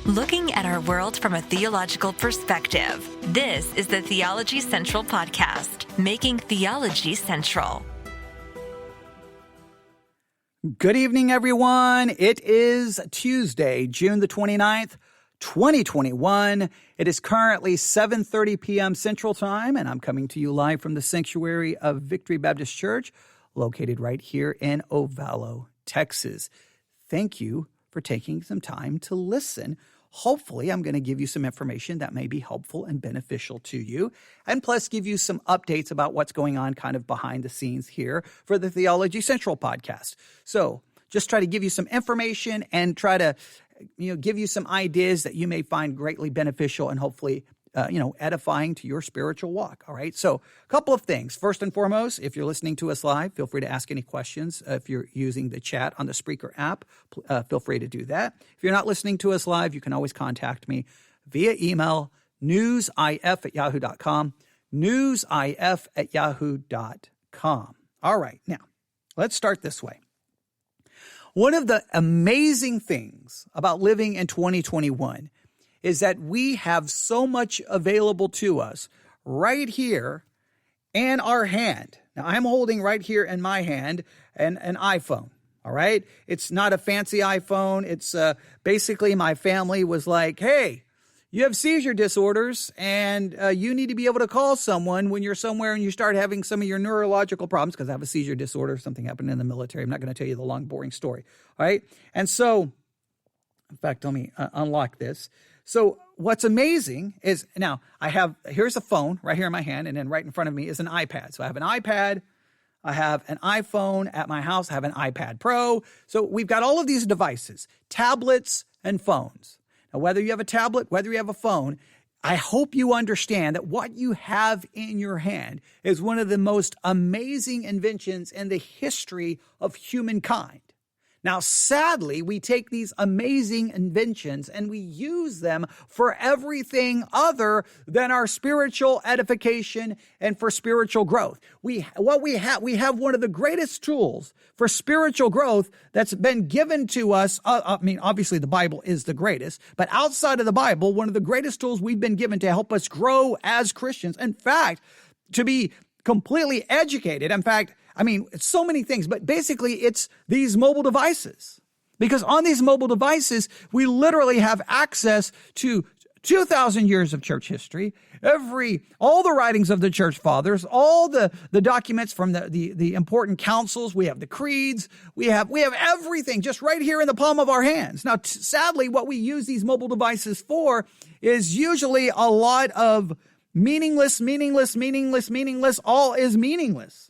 Looking at our world from a theological perspective. This is the Theology Central Podcast, making theology central. Good evening, everyone. It is Tuesday, June the 29th, 2021. It is currently 7:30 p.m. Central Time, and I'm coming to you live from the sanctuary of Victory Baptist Church, located right here in Ovalo, Texas. Thank you for taking some time to listen. Hopefully, I'm going to give you some information that may be helpful and beneficial to you, and plus give you some updates about what's going on kind of behind the scenes here for the Theology Central podcast. So just try to give you some information and try to, give you some ideas that you may find greatly beneficial and hopefully, edifying to your spiritual walk. All right. So a couple of things. First and foremost, if you're listening to us live, feel free to ask any questions. If you're using the chat on the Spreaker app, feel free to do that. If you're not listening to us live, you can always contact me via email, newsif@yahoo.com, newsif@yahoo.com. All right. Now, let's start this way. One of the amazing things about living in 2021 is that we have so much available to us right here in our hand. Now, I'm holding right here in my hand an iPhone, all right? It's not a fancy iPhone. It's basically my family was like, hey, you have seizure disorders, and you need to be able to call someone when you're somewhere and you start having some of your neurological problems, because I have a seizure disorder. Something happened in the military. I'm not going to tell you the long, boring story, all right? And so, in fact, let me unlock this. So what's amazing is now here's a phone right here in my hand, and then right in front of me is an iPad. So I have an iPad, I have an iPhone at my house, I have an iPad Pro. So we've got all of these devices, tablets and phones. Now, whether you have a tablet, whether you have a phone, I hope you understand that what you have in your hand is one of the most amazing inventions in the history of humankind. Now, sadly, we take these amazing inventions and we use them for everything other than our spiritual edification and for spiritual growth. We have one of the greatest tools for spiritual growth that's been given to us. Obviously the Bible is the greatest, but outside of the Bible, one of the greatest tools we've been given to help us grow as Christians. In fact, to be completely educated. In fact, it's so many things, but basically it's these mobile devices. Because on these mobile devices, we literally have access to 2,000 years of church history, all the writings of the church fathers, all the documents from the important councils. We have the creeds. We have everything just right here in the palm of our hands. Now, sadly, what we use these mobile devices for is usually a lot of meaningless, all is meaningless.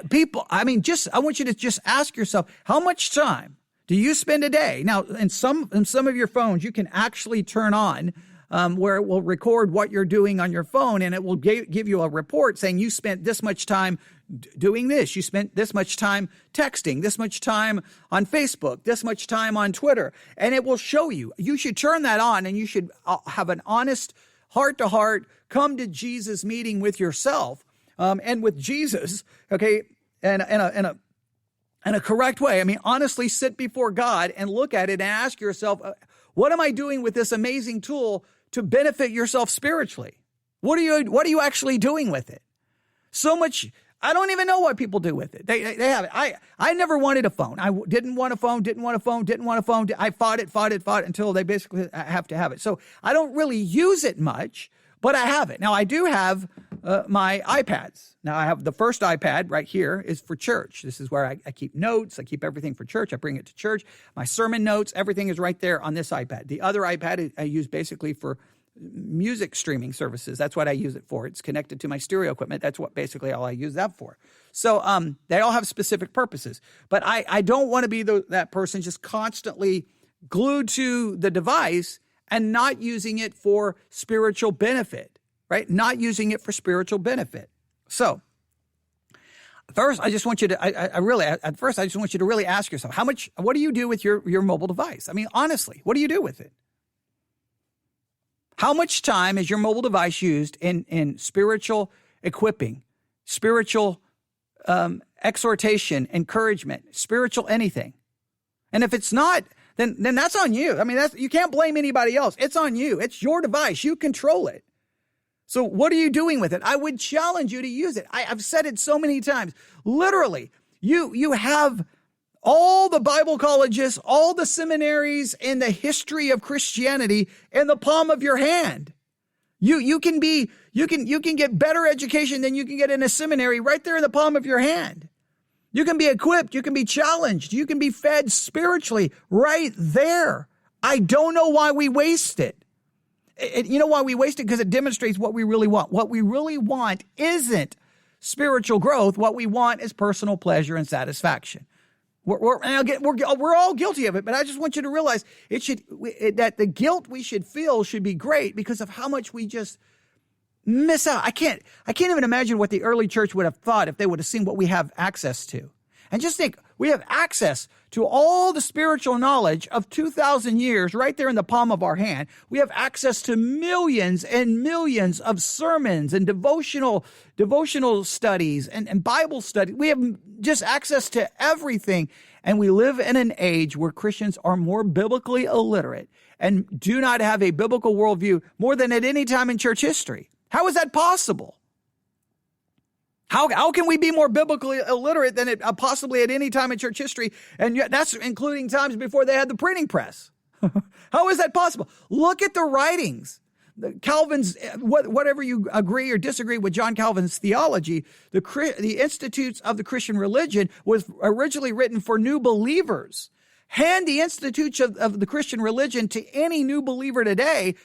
People, I want you to just ask yourself, how much time do you spend a day? Now, in some of your phones, you can actually turn on where it will record what you're doing on your phone, and it will give you a report saying you spent this much time doing this. You spent this much time texting, this much time on Facebook, this much time on Twitter, and it will show you. You should turn that on, and you should have an honest, heart-to-heart, come to Jesus meeting with yourself. And with Jesus, okay, in a correct way. Honestly, sit before God and look at it and ask yourself, what am I doing with this amazing tool to benefit yourself spiritually? What are you actually doing with it? So much, I don't even know what people do with it. They have it. I never wanted a phone. I didn't want a phone. I fought it until they basically have to have it. So I don't really use it much, but I have it. Now, I do have my iPads. Now, I have the first iPad right here is for church. This is where I keep notes. I keep everything for church. I bring it to church. My sermon notes, everything is right there on this iPad. The other iPad I use basically for music streaming services. That's what I use it for. It's connected to my stereo equipment. That's what basically all I use that for. So they all have specific purposes. But I don't want to be that person just constantly glued to the device and not using it for spiritual benefit. Right? Not using it for spiritual benefit. So, first, I just want you to, I just want you to really ask yourself, what do you do with your mobile device? Honestly, what do you do with it? How much time is your mobile device used in spiritual equipping, spiritual exhortation, encouragement, spiritual anything? And if it's not then that's on you. I mean, you can't blame anybody else. It's on you. It's your device. You control it. So what are you doing with it? I would challenge you to use it. I've said it so many times. Literally, you have all the Bible colleges, all the seminaries in the history of Christianity in the palm of your hand. You can get better education than you can get in a seminary right there in the palm of your hand. You can be equipped. You can be challenged. You can be fed spiritually right there. I don't know why we waste it. You know why we waste it? Because it demonstrates what we really want. What we really want isn't spiritual growth. What we want is personal pleasure and satisfaction. We're all guilty of it, but I just want you to realize that the guilt we should feel should be great because of how much we just miss out. I can't even imagine what the early church would have thought if they would have seen what we have access to. And just think, we have access to all the spiritual knowledge of 2,000 years right there in the palm of our hand. We have access to millions and millions of sermons and devotional studies and Bible study. We have just access to everything. And we live in an age where Christians are more biblically illiterate and do not have a biblical worldview more than at any time in church history. How is that possible? How can we be more biblically illiterate than possibly at any time in church history? And yet that's including times before they had the printing press. How is that possible? Look at the writings. Calvin's, whatever you agree or disagree with John Calvin's theology, the Institutes of the Christian Religion was originally written for new believers. Hand the Institutes of the Christian Religion to any new believer today.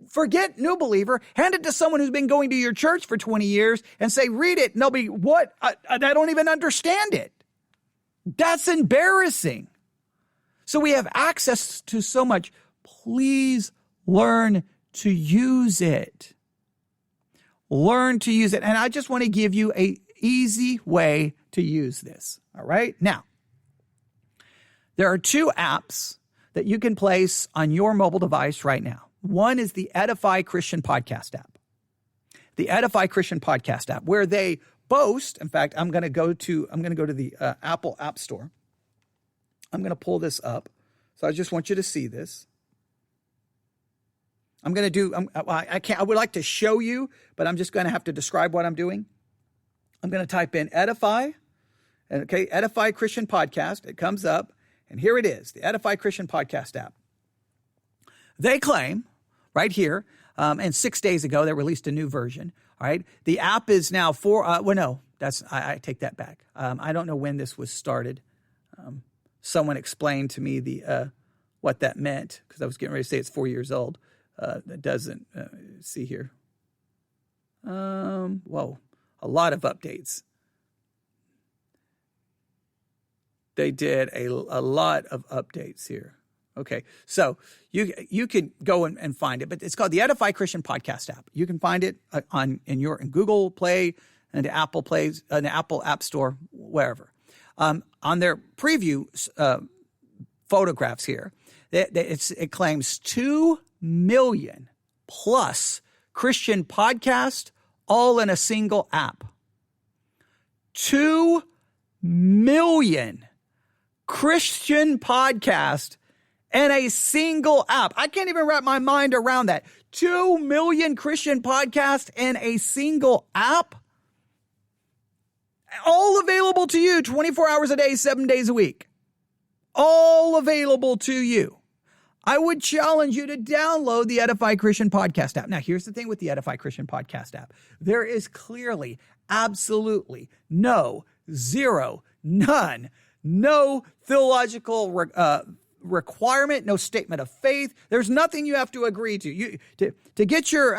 Forget new believer, hand it to someone who's been going to your church for 20 years and say, read it. And they'll be, what? I don't even understand it. That's embarrassing. So we have access to so much. Please learn to use it. Learn to use it. And I just want to give you an easy way to use this. All right. Now, there are 2 apps that you can place on your mobile device right now. One is the Edifi Christian Podcast App. The Edifi Christian Podcast App, where they boast. In fact, I'm going to go to the Apple App Store. I'm going to pull this up. So I just want you to see this. I would like to show you, but I'm just going to have to describe what I'm doing. I'm going to type in Edifi, Edifi Christian Podcast. It comes up, and here it is, the Edifi Christian Podcast App. They claim right here, and 6 days ago, they released a new version. All right. The app is now I take that back. I don't know when this was started. Someone explained to me what that meant because I was getting ready to say it's 4 years old. That doesn't see here. A lot of updates. They did a lot of updates here. Okay, so you can go and find it, but it's called the Edifi Christian Podcast App. You can find it in Google Play and the Apple Plays, the Apple App Store, wherever. On their preview photographs here, it claims 2 million plus Christian podcasts all in a single app. 2 million Christian podcasts in a single app. I can't even wrap my mind around that. 2 million Christian podcasts in a single app. All available to you 24 hours a day, 7 days a week. All available to you. I would challenge you to download the Edifi Christian Podcast App. Now, here's the thing with the Edifi Christian Podcast App. There is clearly, absolutely, none, no theological requirement, no statement of faith. There's nothing you have to agree to. To get your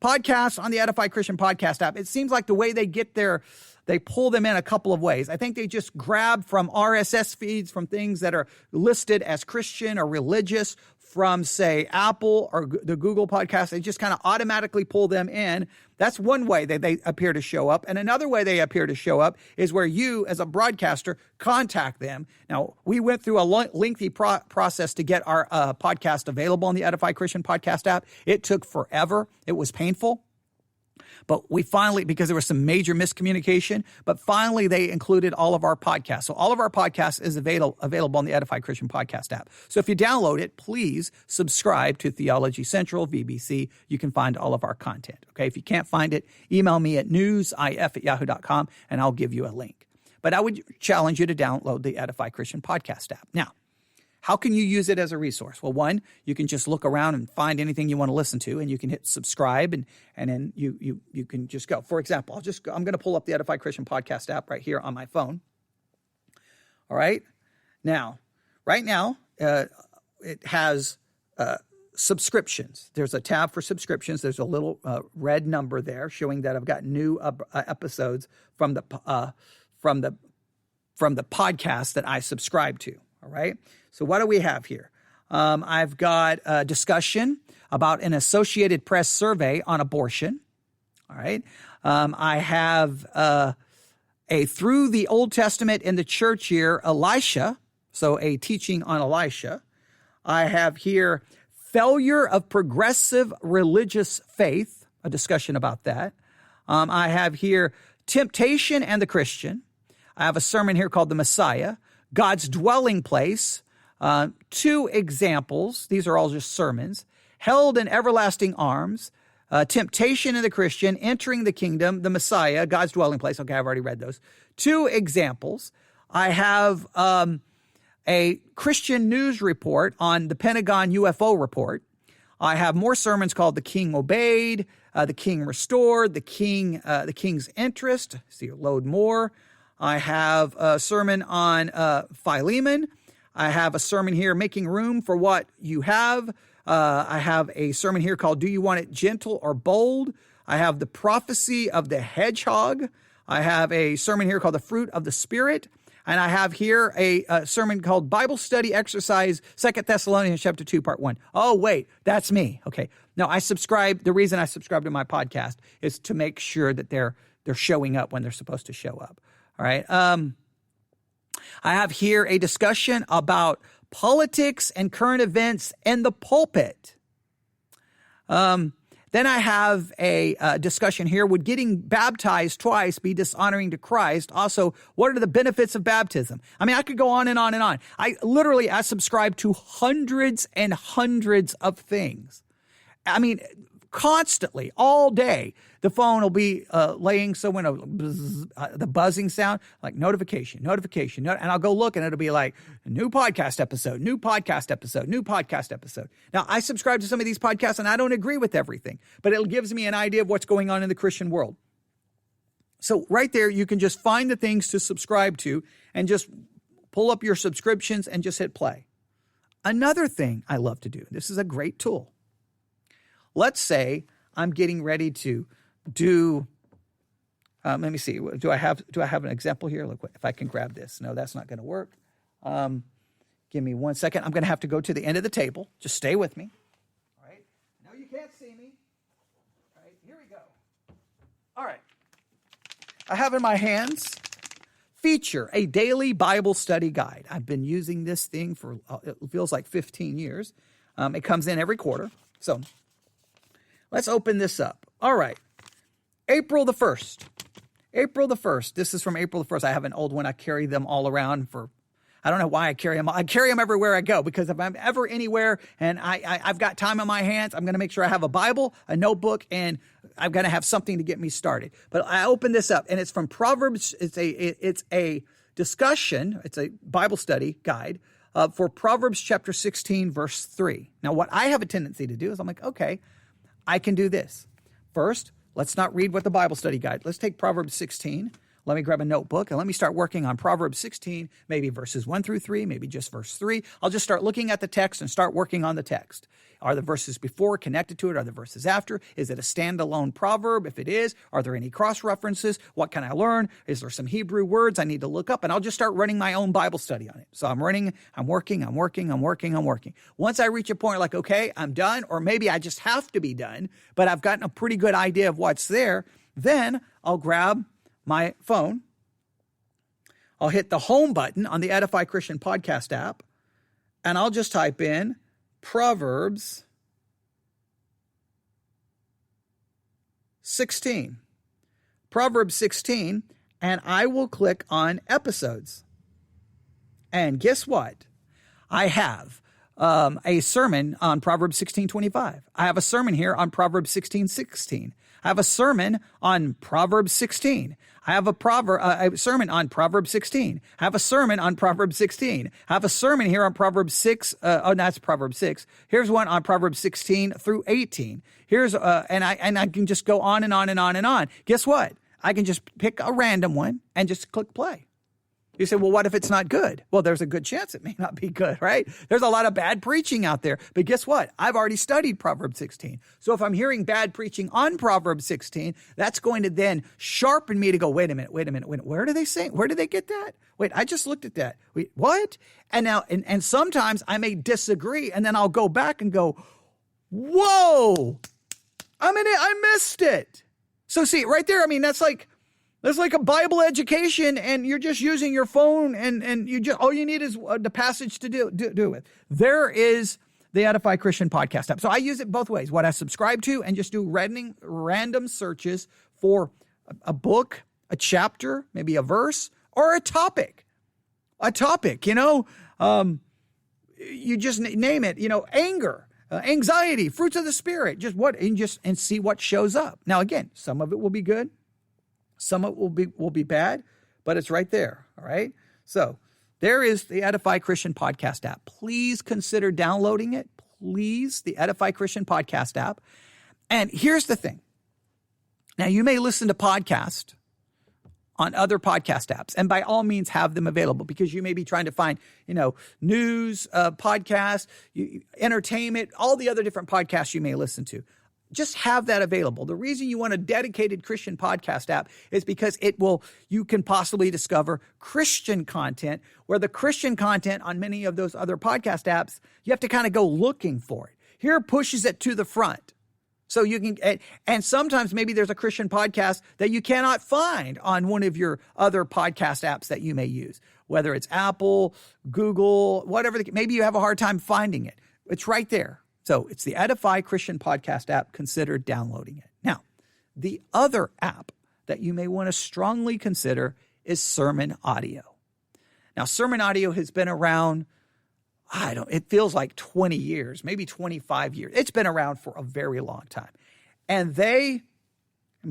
podcast on the Edifi Christian Podcast App, it seems like the way they get there, they pull them in a couple of ways. I think they just grab from RSS feeds from things that are listed as Christian or religious from, say, Apple or the Google podcast. They just kind of automatically pull them in. That's one way that they appear to show up. And another way they appear to show up is where you, as a broadcaster, contact them. Now, we went through a lengthy process to get our podcast available on the Edifi Christian Podcast App. It took forever. It was painful. But we finally, because there was some major miscommunication, but finally they included all of our podcasts. So all of our podcasts is available on the Edifi Christian Podcast App. So if you download it, please subscribe to Theology Central, VBC. You can find all of our content. Okay, if you can't find it, email me at newsif@yahoo.com and I'll give you a link. But I would challenge you to download the Edifi Christian Podcast App. Now, how can you use it as a resource? Well, one, you can just look around and find anything you want to listen to, and you can hit subscribe, and then you can just go. For example, I'm going to pull up the Edifi Christian Podcast App right here on my phone. All right. Now, right now, it has subscriptions. There's a tab for subscriptions. There's a little red number there showing that I've got new episodes from the podcast that I subscribe to. All right. So what do we have here? I've got a discussion about an Associated Press survey on abortion. All right. I have a Through the Old Testament in the Church Year, Elisha. So a teaching on Elisha. I have here Failure of Progressive Religious Faith, a discussion about that. I have here Temptation and the Christian. I have a sermon here called The Messiah, God's Dwelling Place, 2 examples. These are all just sermons. Held in Everlasting Arms, Temptation and the Christian, Entering the Kingdom, The Messiah, God's Dwelling Place. Okay, I've already read those. 2 examples. I have a Christian news report on the Pentagon UFO report. I have more sermons called The King Obeyed, The King Restored, The King's Interest. See, load more. I have a sermon on Philemon. I have a sermon here, Making Room for What You Have. I have a sermon here called Do You Want It Gentle or Bold? I have the Prophecy of the Hedgehog. I have a sermon here called The Fruit of the Spirit. And I have here a sermon called Bible Study Exercise, 2 Thessalonians chapter 2, part 1. Oh, wait, that's me. Okay. Now, the reason I subscribe to my podcast is to make sure that they're showing up when they're supposed to show up. All right. I have here a discussion about politics and current events in the pulpit. Then I have a discussion here. Would getting baptized twice be dishonoring to Christ? Also, what are the benefits of baptism? I mean, I could go on and on and on. I subscribe to hundreds and hundreds of things. I mean, constantly, all day, the phone will be laying somewhere, the buzzing sound, like notification, and I'll go look and it'll be like new podcast episode. Now, I subscribe to some of these podcasts and I don't agree with everything, but it gives me an idea of what's going on in the Christian world. So right there, you can just find the things to subscribe to and just pull up your subscriptions and just hit play. Another thing I love to do, this is a great tool. Let's say I'm getting ready to do, let me see, do I have an example here? Look, if I can grab this. No, that's not going to work. Give me 1 second. I'm going to have to go to the end of the table. Just stay with me. All right. No, you can't see me. All right, here we go. All right. I have in my hands Feature, a daily Bible study guide. I've been using this thing for, it feels like 15 years. It comes in every quarter. So let's open this up. All right. April the 1st. This is from April the 1st. I have an old one. I carry them all around I don't know why I carry them. I carry them everywhere I go because if I'm ever anywhere and I've got time on my hands, I'm going to make sure I have a Bible, a notebook, and I'm going to have something to get me started. But I open this up and it's from Proverbs. It's a discussion. It's a Bible study guide for Proverbs chapter 16, verse 3. Now, what I have a tendency to do is I'm like, okay, I can do this. First, let's not read what the Bible study guide. Let's take Proverbs 16. Let me grab a notebook and let me start working on Proverbs 16, maybe verses 1 through 3, maybe just verse 3. I'll just start looking at the text and start working on the text. Are the verses before connected to it? Are the verses after? Is it a standalone proverb? If it is, are there any cross-references? What can I learn? Is there some Hebrew words I need to look up? And I'll just start running my own Bible study on it. So I'm working. Once I reach a point like, okay, I'm done, or maybe I just have to be done, but I've gotten a pretty good idea of what's there, then I'll grab my phone. I'll hit the home button on the Edifi Christian Podcast App, and I'll just type in Proverbs 16. Proverbs 16, and I will click on episodes. And guess what? I have a sermon on Proverbs 16:25. I have a sermon here on Proverbs 16:16. I have a sermon on Proverbs 16. I have a sermon on Proverbs 16. I have a sermon on Proverbs 16. I have a sermon here on Proverbs 6. That's Proverbs 6. Here's one on Proverbs 16 through 18. And I can just go on and on and on and on. Guess what? I can just pick a random one and just click play. You say, well, what if it's not good? Well, there's a good chance it may not be good, right? There's a lot of bad preaching out there. But guess what? I've already studied Proverbs 16. So if I'm hearing bad preaching on Proverbs 16, that's going to then sharpen me to go, wait a minute. Where do they say? Where did they get that? Wait, I just looked at that. Wait, what? And now, and sometimes I may disagree, and then I'll go back and go, whoa, I missed it. So see, right there, that's like a Bible education, and you're just using your phone, and you just all you need is the passage to do it. There is the Edifi Christian Podcast App. So I use it both ways. What I subscribe to, and just do random searches for a book, a chapter, maybe a verse, or a topic. You just name it. Anger, anxiety, fruits of the Spirit. And see what shows up. Now again, some of it will be good. Some of it will be bad, but it's right there, all right? So there is the Edifi Christian Podcast App. Please consider downloading it. Please, the Edifi Christian Podcast App. And here's the thing. Now, you may listen to podcasts on other podcast apps, and by all means have them available, because you may be trying to find, news, podcasts, entertainment, all the other different podcasts you may listen to. Just have that available. The reason you want a dedicated Christian podcast app is because you can possibly discover Christian content, where the Christian content on many of those other podcast apps, you have to kind of go looking for it. Here pushes it to the front. So you can, and sometimes maybe there's a Christian podcast that you cannot find on one of your other podcast apps that you may use, whether it's Apple, Google, whatever. Maybe you have a hard time finding it. It's right there. So it's the Edifi Christian Podcast App. Consider downloading it. Now, the other app that you may want to strongly consider is SermonAudio. Now, SermonAudio has been around, it feels like 20 years, maybe 25 years. It's been around for a very long time. And in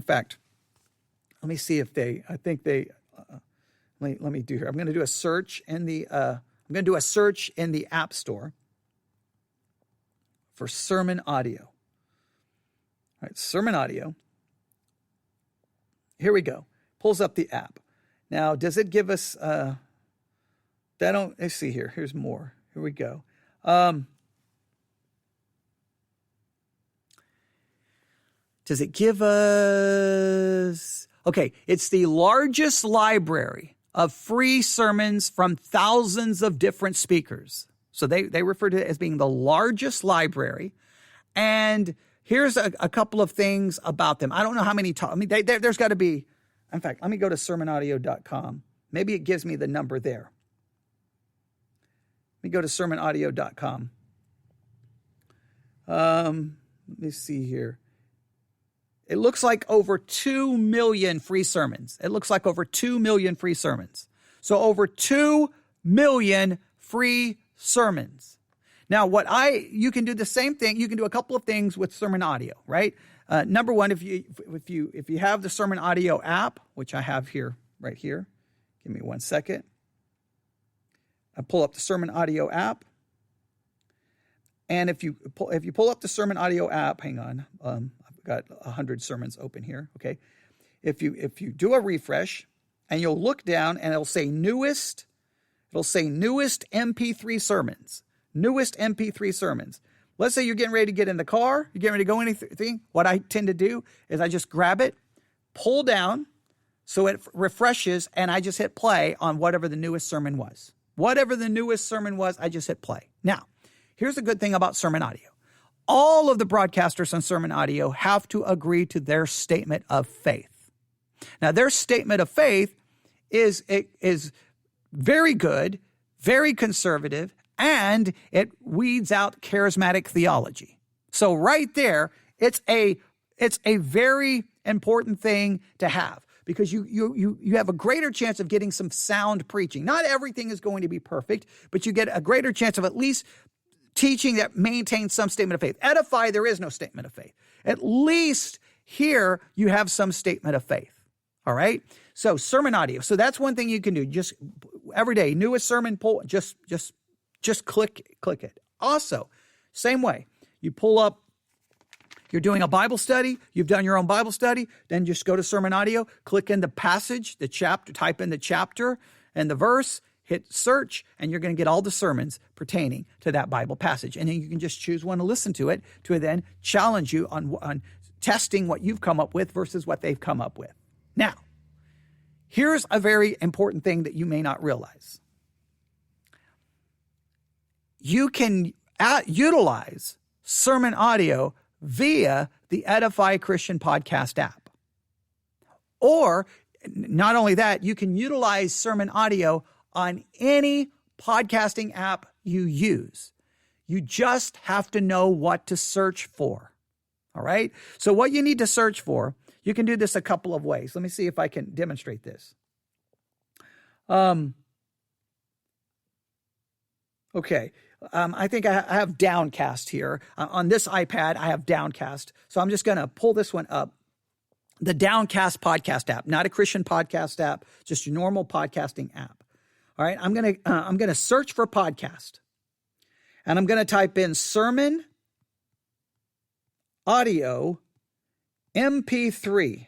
fact, let me see if let me do here. I'm going to do a search in the App Store for SermonAudio. All right, SermonAudio. Here we go. Pulls up the app. Now, does it give us, let's see here. Here's more. Here we go. Does it give us, okay, it's the largest library of free sermons from thousands of different speakers. So they refer to it as being the largest library. And here's a couple of things about them. I don't know how many, there's got to be, in fact, let me go to SermonAudio.com. Maybe it gives me the number there. Let me go to SermonAudio.com. Let me see here. It looks like over 2 million free sermons. So over 2 million free sermons. Now, you can do the same thing. You can do a couple of things with SermonAudio, right? Number one, if you have the SermonAudio app, which I have here, right here. Give me 1 second. I pull up the SermonAudio app. And if you pull up the SermonAudio app, hang on, I've got 100 sermons open here, okay? If you do a refresh, and you'll look down, and it'll say newest MP3 sermons. Newest MP3 sermons. Let's say you're getting ready to get in the car, you're getting ready to go anything. What I tend to do is I just grab it, pull down, so it refreshes, and I just hit play on whatever the newest sermon was. I just hit play. Now, here's the good thing about SermonAudio. All of the broadcasters on SermonAudio have to agree to their statement of faith. Now, their statement of faith is very good, very conservative, and it weeds out charismatic theology. So right there, it's a It's a very important thing to have because you have a greater chance of getting some sound preaching. Not everything is going to be perfect, but you get a greater chance of at least teaching that maintains some statement of faith. Edify, there is no statement of faith. At least here you have some statement of faith. All right. So sermon audio. So that's one thing you can do. Just every day, newest sermon, pull, just click it. Also, same way, you pull up, you're doing a Bible study, you've done your own Bible study, then just go to Sermon Audio, click in the passage, the chapter, type in the chapter and the verse, hit search, and you're going to get all the sermons pertaining to that Bible passage. And then you can just choose one to listen to it, to then challenge you on testing what you've come up with versus what they've come up with. Now, here's a very important thing that you may not realize. You can utilize sermon audio via the Edifi Christian Podcast App. Or, not only that, you can utilize sermon audio on any podcasting app you use. You just have to know what to search for. All right? So what you need to search for, you can do this a couple of ways. Let me see if I can demonstrate this. Okay. I think I have Downcast here. On this iPad, I have Downcast. So I'm just going to pull this one up. The Downcast podcast app, not a Christian podcast app, just your normal podcasting app. All right. I'm going to search for podcast. And I'm going to type in Sermon Audio MP3.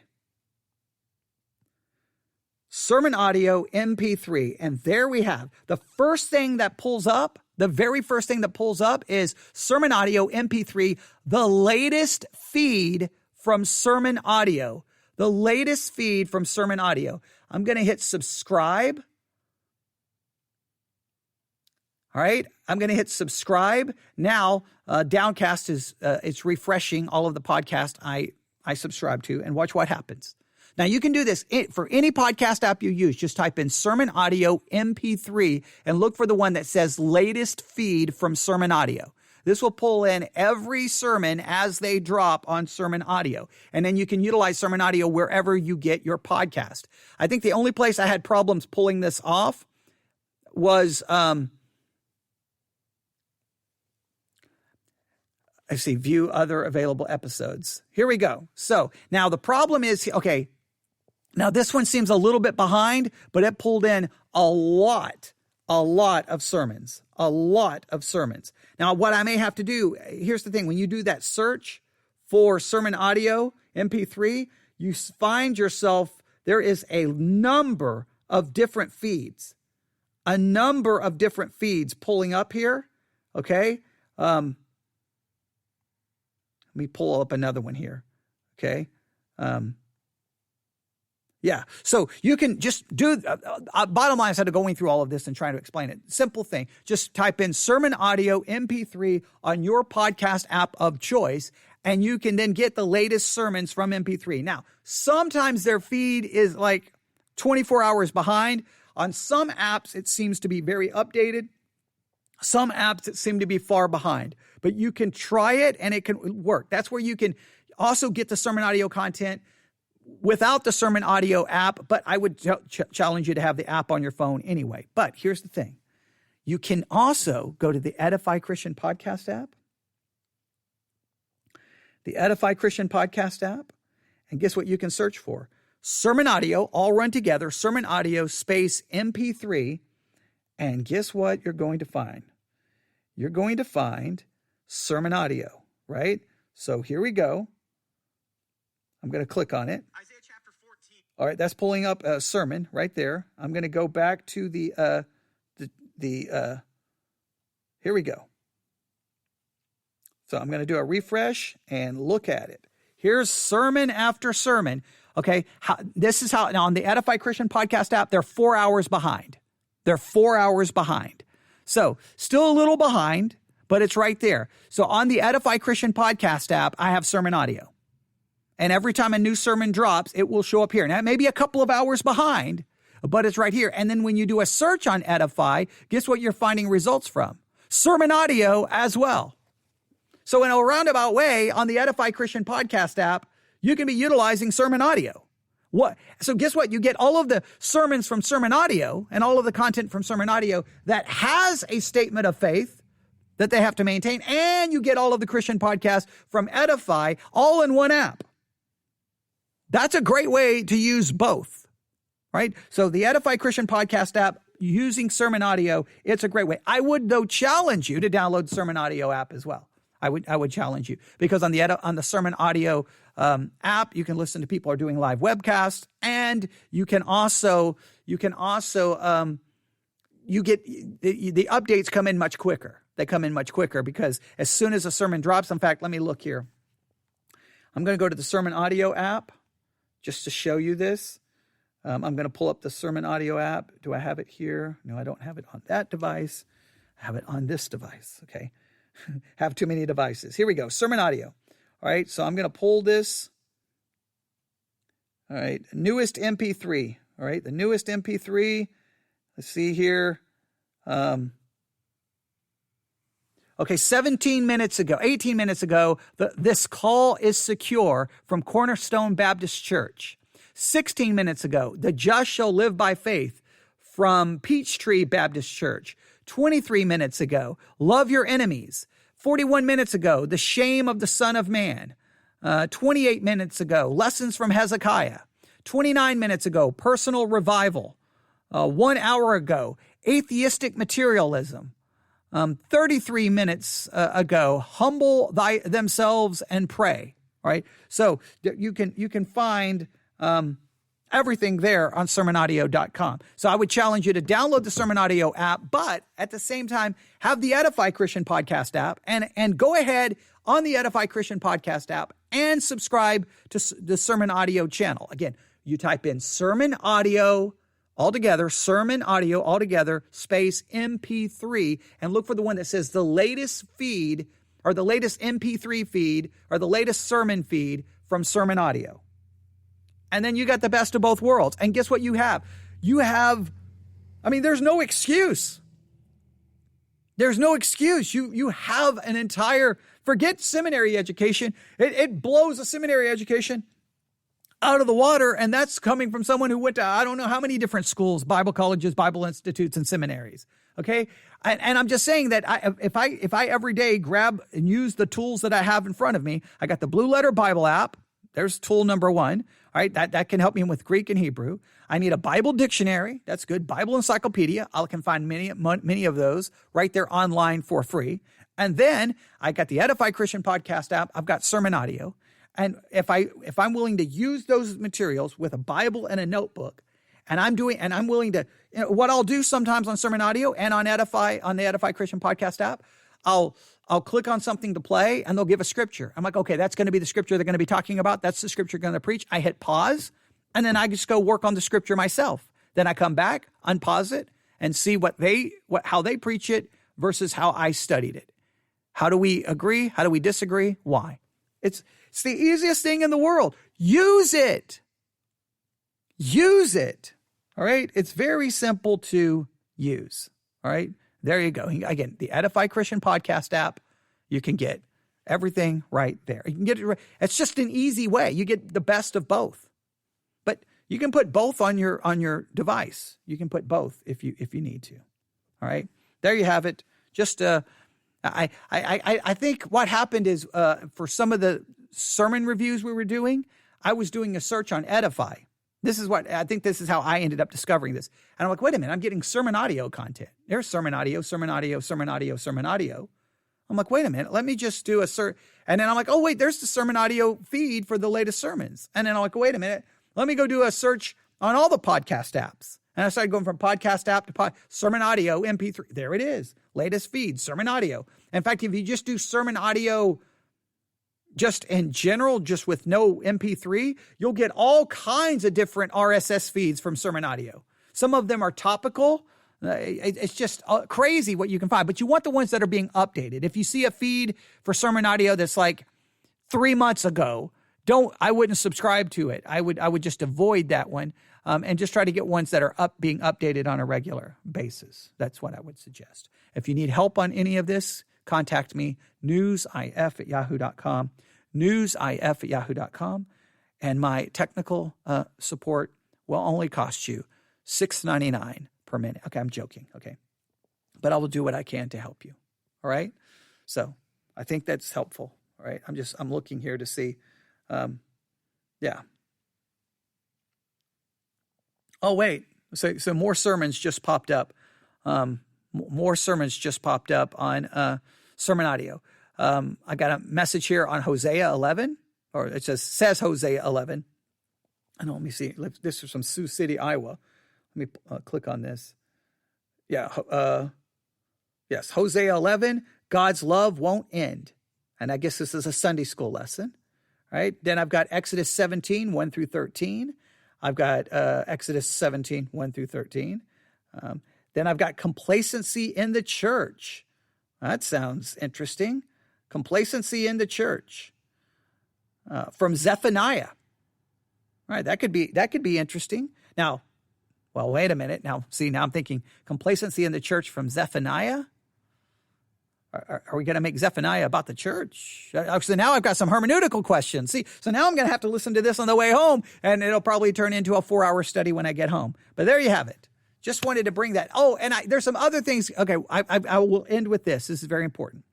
Sermon Audio MP3. And there we have the first thing that pulls up. The very first thing that pulls up is Sermon Audio MP3, the latest feed from Sermon Audio. The latest feed from Sermon Audio. I'm going to hit subscribe. All right, I'm going to hit subscribe. Now, Downcast is it's refreshing all of the podcast I subscribe to, and watch what happens. Now, you can do this for any podcast app you use. Just type in Sermon Audio MP3 and look for the one that says latest feed from Sermon Audio. This will pull in every sermon as they drop on Sermon Audio. And then you can utilize Sermon Audio wherever you get your podcast. I think the only place I had problems pulling this off was, I see, view other available episodes. Here we go. So now the problem is, okay, now this one seems a little bit behind, but it pulled in a lot of sermons, Now, what I may have to do, here's the thing. When you do that search for Sermon Audio MP3, you find yourself, there is a number of different feeds pulling up here. Okay. Let me pull up another one here. Okay. Yeah. So you can just do, bottom line, instead of going through all of this and trying to explain it, simple thing, just type in Sermon Audio MP3 on your podcast app of choice, and you can then get the latest sermons from MP3. Now, sometimes their feed is like 24 hours behind. On some apps, it seems to be very updated. Some apps, it seem to be far behind, but you can try it and it can work. That's where you can also get the Sermon Audio content without the Sermon Audio app, but I would challenge you to have the app on your phone anyway. But here's the thing. You can also go to the Edifi Christian Podcast App, and guess what you can search for? Sermon Audio, all run together, Sermon Audio space MP3, and guess what you're going to find? You're going to find Sermon Audio, right? So here we go. I'm going to click on it. Isaiah chapter 14. All right, that's pulling up a sermon right there. I'm going to go back to here we go. So I'm going to do a refresh and look at it. Here's sermon after sermon. Okay, this is how, now on the Edifi Christian Podcast App, they're 4 hours behind. So still a little behind, but it's right there. So on the Edifi Christian Podcast App, I have Sermon Audio. And every time a new sermon drops, it will show up here. Now, it may be a couple of hours behind, but it's right here. And then when you do a search on Edifi, guess what you're finding results from? Sermon Audio as well. So in a roundabout way, on the Edifi Christian Podcast App, you can be utilizing sermon audio. So guess what? You get all of the sermons from SermonAudio and all of the content from SermonAudio that has a statement of faith that they have to maintain, and you get all of the Christian podcasts from Edifi all in one app. That's a great way to use both, right? So the Edifi Christian Podcast App, using SermonAudio, it's a great way. I would, though, challenge you to download the SermonAudio app as well. I would challenge you, because on the SermonAudio app, you can listen to people who are doing live webcasts, and you get the updates come in much quicker. They come in much quicker because as soon as a sermon drops, in fact, let me look here. I'm going to go to the SermonAudio app just to show you this. I'm going to pull up the SermonAudio app. Do I have it here? No, I don't have it on that device. I have it on this device. Okay. Have too many devices. Here we go. SermonAudio. All right. So I'm going to pull this. All right. Newest MP3. All right. The newest MP3. Let's see here. Okay. 18 minutes ago, this call is secure from Cornerstone Baptist Church. 16 minutes ago, the just shall live by faith from Peachtree Baptist Church. 23 minutes ago, love your enemies. 41 minutes ago, the shame of the Son of Man. 28 minutes ago, lessons from Hezekiah. 29 minutes ago, personal revival. 1 hour ago, atheistic materialism. 33 minutes ago, humble themselves and pray. All right. So you can find everything there on SermonAudio.com. So I would challenge you to download the SermonAudio app, but at the same time, have the Edifi Christian Podcast app and go ahead on the Edifi Christian Podcast app and subscribe to the SermonAudio channel. Again, you type in SermonAudio altogether, SermonAudio altogether, space MP3, and look for the one that says the latest feed or the latest MP3 feed or the latest sermon feed from SermonAudio. And then you got the best of both worlds. And guess what you have? There's no excuse. There's no excuse. You have an entire, forget seminary education. It blows a seminary education out of the water. And that's coming from someone who went to, I don't know how many different schools, Bible colleges, Bible institutes, and seminaries. Okay. And I'm just saying that if I every day grab and use the tools that I have in front of me, I got the Blue Letter Bible app. There's tool number one. All right, that can help me with Greek and Hebrew. I need a Bible dictionary. That's good. Bible encyclopedia. I can find many of those right there online for free. And then I got the Edifi Christian Podcast app. I've got SermonAudio. And if I'm willing to use those materials with a Bible and a notebook, and I'm willing to, what I'll do sometimes on SermonAudio and on the Edifi Christian Podcast app, I'll click on something to play and they'll give a scripture. I'm like, okay, that's going to be the scripture they're going to be talking about. That's the scripture going to preach. I hit pause and then I just go work on the scripture myself. Then I come back, unpause it and see how they preach it versus how I studied it. How do we agree? How do we disagree? Why? It's the easiest thing in the world. Use it. Use it. All right. It's very simple to use. All right. There you go. Again, the Edifi Christian Podcast app, you can get everything right there. You can get it right. It's just an easy way. You get the best of both. But you can put both on your device. You can put both if you need to. All right. There you have it. Just I think what happened is for some of the sermon reviews we were doing, I was doing a search on Edifi. This is how I ended up discovering this. And I'm like, wait a minute, I'm getting SermonAudio content. There's SermonAudio. I'm like, wait a minute, let me just do a search. And then I'm like, oh, wait, there's the SermonAudio feed for the latest sermons. And then I'm like, wait a minute, let me go do a search on all the podcast apps. And I started going from podcast app to SermonAudio MP3. There it is, latest feed, SermonAudio. In fact, if you just do SermonAudio just in general, just with no MP3, you'll get all kinds of different RSS feeds from SermonAudio. Some of them are topical. It's just crazy what you can find, but you want the ones that are being updated. If you see a feed for SermonAudio that's like 3 months ago, I wouldn't subscribe to it. I would just avoid that one and just try to get ones that are being updated on a regular basis. That's what I would suggest. If you need help on any of this, contact me, newsif@yahoo.com, newsif@yahoo.com. and my technical support will only cost you $6.99 per minute. Okay, I'm joking, okay? But I will do what I can to help you, all right? So I think that's helpful, all right? I'm looking here to see, yeah. Oh, wait, so more sermons just popped up. More sermons just popped up on SermonAudio. I got a message here on Hosea 11, or it says Hosea 11. I know, let me see. This is from Sioux City, Iowa. Let me click on this. Yeah, yes, Hosea 11, God's love won't end. And I guess this is a Sunday school lesson, right? Then I've got Exodus 17, 1 through 13. I've got Exodus 17, 1 through 13. Then I've got complacency in the church. That sounds interesting. Complacency in the church. From Zephaniah. All right, that could be interesting. Now, well, wait a minute. Now I'm thinking complacency in the church from Zephaniah. Are we going to make Zephaniah about the church? So now I've got some hermeneutical questions. See, so now I'm going to have to listen to this on the way home, and it'll probably turn into a 4-hour study when I get home. But there you have it. Just wanted to bring that. Oh, and there's some other things. Okay, I will end with this. This is very important.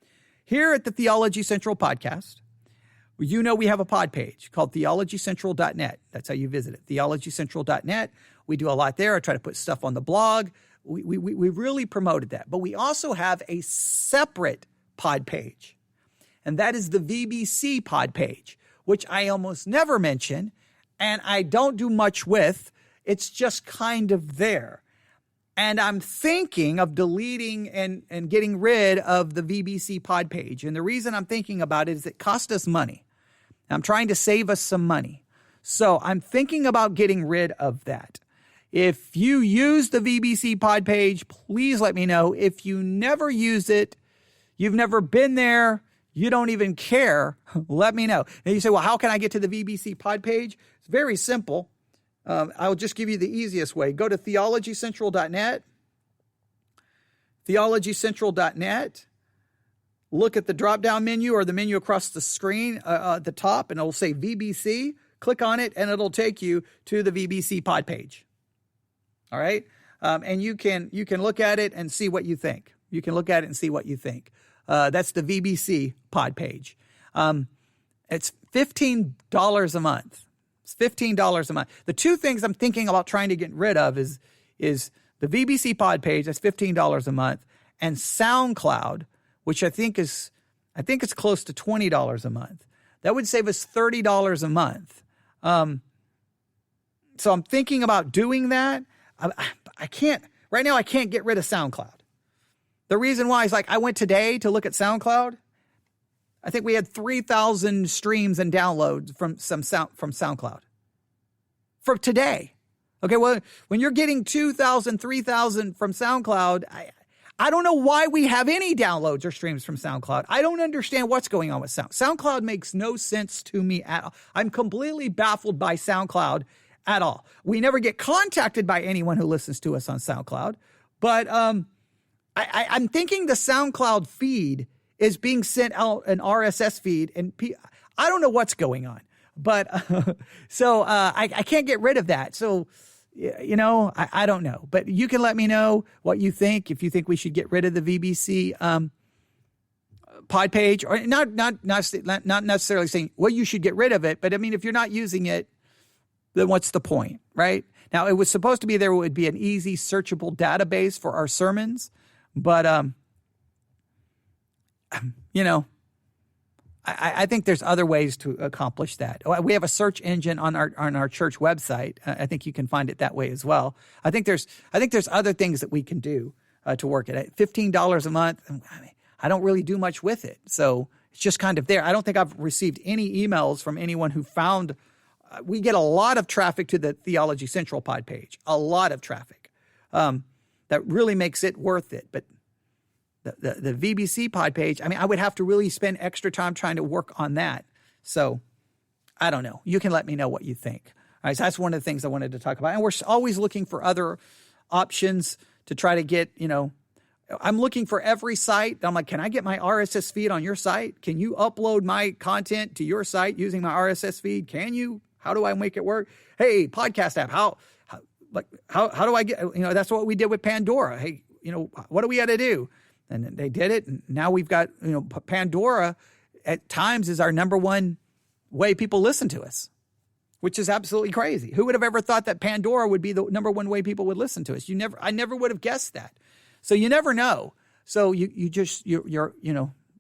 Here at the Theology Central podcast, you know we have a pod page called theologycentral.net. That's how you visit it, theologycentral.net. We do a lot there. I try to put stuff on the blog. We really promoted that. But we also have a separate pod page, and that is the VBC pod page, which I almost never mention, and I don't do much with. It's just kind of there. And I'm thinking of deleting and getting rid of the VBC pod page. And the reason I'm thinking about it is it cost us money. I'm trying to save us some money. So I'm thinking about getting rid of that. If you use the VBC pod page, please let me know. If you never use it, you've never been there, you don't even care, let me know. And you say, well, how can I get to the VBC pod page? It's very simple. I'll just give you the easiest way. Go to theologycentral.net, theologycentral.net. Look at the drop-down menu or the menu across the screen at the top, and it'll say VBC. Click on it, and it'll take you to the VBC pod page. All right? And you can look at it and see what you think. You can look at it and see what you think. That's the VBC pod page. It's $15 a month. It's $15 a month. The two things I'm thinking about trying to get rid of is the VBC pod page. That's $15 a month, and SoundCloud, which I think it's close to $20 a month. That would save us $30 a month. So I'm thinking about doing that. I can't right now. I can't get rid of SoundCloud. The reason why is I went today to look at SoundCloud. I think we had 3,000 streams and downloads from SoundCloud for today. Okay, well, when you're getting 2,000, 3,000 from SoundCloud, I don't know why we have any downloads or streams from SoundCloud. I don't understand what's going on with SoundCloud makes no sense to me at all. I'm completely baffled by SoundCloud at all. We never get contacted by anyone who listens to us on SoundCloud, but I'm thinking the SoundCloud feed is being sent out an RSS feed, and I don't know what's going on, but so I can't get rid of that. So, I don't know, but you can let me know what you think. If you think we should get rid of the VBC pod page, or not necessarily saying, well, you should get rid of it, but I mean, if you're not using it, then what's the point, right? Now, it was supposed to be there would be an easy searchable database for our sermons, but I think there's other ways to accomplish that. We have a search engine on our church website. I think you can find it that way as well. I think there's other things that we can do to work it. $15 a month. I don't really do much with it, so it's just kind of there. I don't think I've received any emails from anyone who found. We get a lot of traffic to the Theology Central pod page. A lot of traffic that really makes it worth it, but. The VBC pod page, I would have to really spend extra time trying to work on that. So I don't know. You can let me know what you think. All right, so that's one of the things I wanted to talk about. And we're always looking for other options to try to get, I'm looking for every site. I'm like, can I get my RSS feed on your site? Can you upload my content to your site using my RSS feed? Can you? How do I make it work? Hey, podcast app, how do I get, that's what we did with Pandora. Hey, what do we got to do? And they did it. And now we've got, Pandora at times is our number one way people listen to us, which is absolutely crazy. Who would have ever thought that Pandora would be the number one way people would listen to us? I never would have guessed that. So you never know. So you're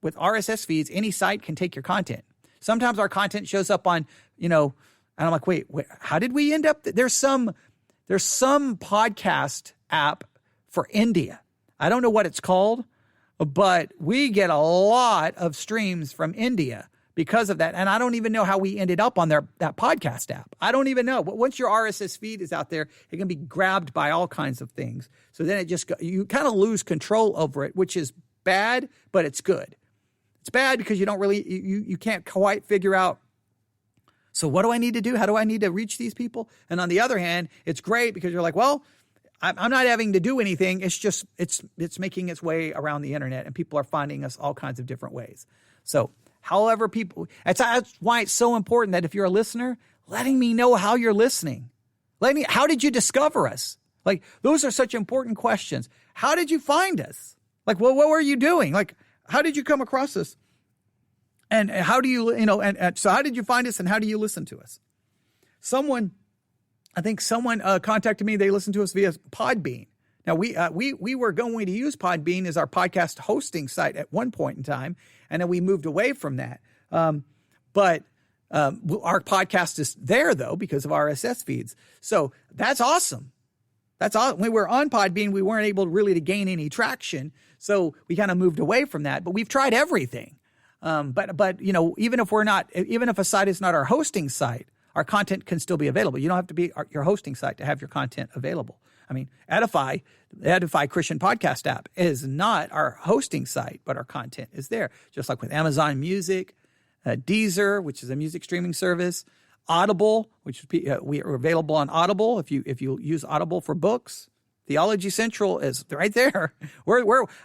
with RSS feeds, any site can take your content. Sometimes our content shows up on, and I'm like, wait, how did we end up? There's some podcast app for India. I don't know what it's called, but we get a lot of streams from India because of that. And I don't even know how we ended up on that podcast app. I don't even know. But once your RSS feed is out there, it can be grabbed by all kinds of things. So then you kind of lose control over it, which is bad, but it's good. It's bad because you don't really, you can't quite figure out, so what do I need to do? How do I need to reach these people? And on the other hand, it's great because you're like, well, I'm not having to do anything. It's just, it's making its way around the internet and people are finding us all kinds of different ways. So however that's why it's so important that if you're a listener, letting me know how you're listening. How did you discover us? Like, those are such important questions. How did you find us? Like, what were you doing? Like, how did you come across us? And how do you, so how did you find us and how do you listen to us? Someone contacted me. They listened to us via Podbean. Now, we were going to use Podbean as our podcast hosting site at one point in time, and then we moved away from that. But our podcast is there, though, because of RSS feeds. So that's awesome. That's all. When we were on Podbean, we weren't able really to gain any traction, so we kind of moved away from that. But we've tried everything. But even if a site is not our hosting site, our content can still be available. You don't have to be your hosting site to have your content available. I mean, the Edifi Christian Podcast App is not our hosting site, but our content is there. Just like with Amazon Music, Deezer, which is a music streaming service, Audible, which we are available on Audible if you use Audible for books. Theology Central is right there.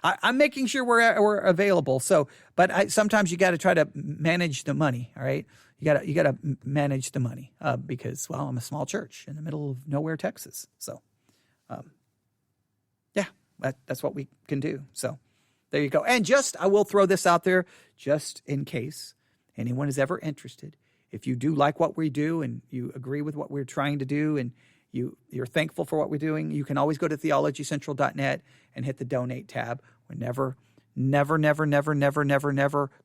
I'm making sure we're available. So, but sometimes you got to try to manage the money. All right, you got to manage the money because I'm a small church in the middle of nowhere, Texas. So, that's what we can do. So, there you go. And I will throw this out there just in case anyone is ever interested. If you do like what we do and you agree with what we're trying to do and you're thankful for what we're doing, you can always go to theologycentral.net and hit the donate tab. We're never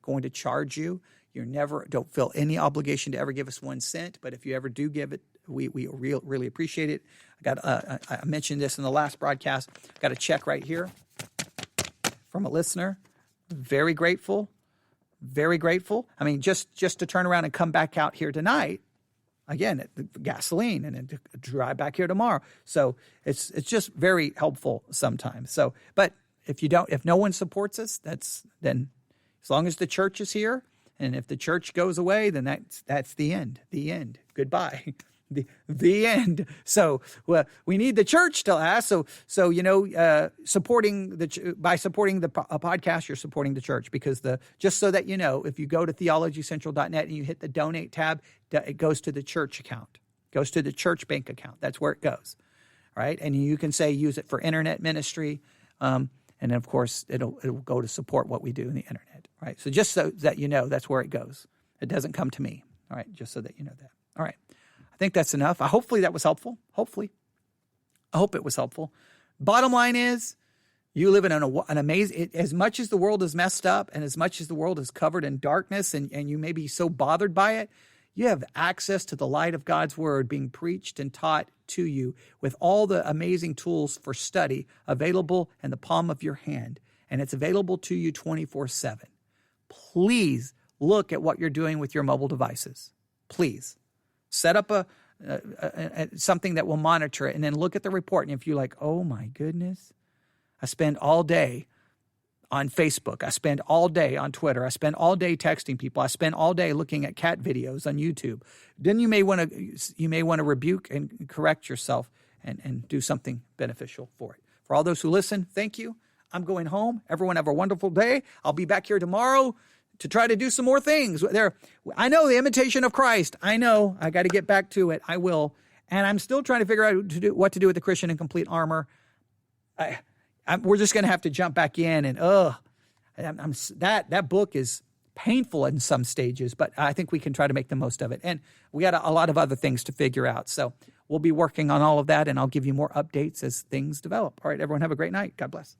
going to charge you. Don't feel any obligation to ever give us 1 cent. But if you ever do give it, we really appreciate it. I mentioned this in the last broadcast. Got a check right here from a listener. Very grateful. Very grateful. I mean, just to turn around and come back out here tonight, again, the gasoline, and then to drive back here tomorrow. So it's just very helpful sometimes. So, but if no one supports us, then as long as the church is here, and if the church goes away, then that's the end. The end. Goodbye. The end. So we need the church to last. So supporting by supporting the podcast, you're supporting the church, because just so that you know, if you go to theologycentral.net and you hit the donate tab, it goes to the church account, goes to the church bank account. That's where it goes. All right, and you can say use it for internet ministry, and then of course it'll go to support what we do in the internet. Right. So just so that you know, that's where it goes. It doesn't come to me. All right, just so that you know that. All right. I think that's enough. Hopefully that was helpful. Hopefully. I hope it was helpful. Bottom line is, you live in an amazing, as much as the world is messed up and as much as the world is covered in darkness and you may be so bothered by it, you have access to the light of God's word being preached and taught to you with all the amazing tools for study available in the palm of your hand. And it's available to you 24/7. Please look at what you're doing with your mobile devices. Please. Set up something that will monitor it, and then look at the report. And if you're like, oh my goodness, I spend all day on Facebook. I spend all day on Twitter. I spend all day texting people. I spend all day looking at cat videos on YouTube. Then you may want to rebuke and correct yourself and do something beneficial for it. For all those who listen, thank you. I'm going home. Everyone have a wonderful day. I'll be back here tomorrow, to try to do some more things. I know the imitation of Christ. I know I got to get back to it. I will. And I'm still trying to figure out what to do with the Christian in complete armor. We're just going to have to jump back in, and that book is painful in some stages, but I think we can try to make the most of it. And we got a lot of other things to figure out. So we'll be working on all of that, and I'll give you more updates as things develop. All right, everyone, have a great night. God bless.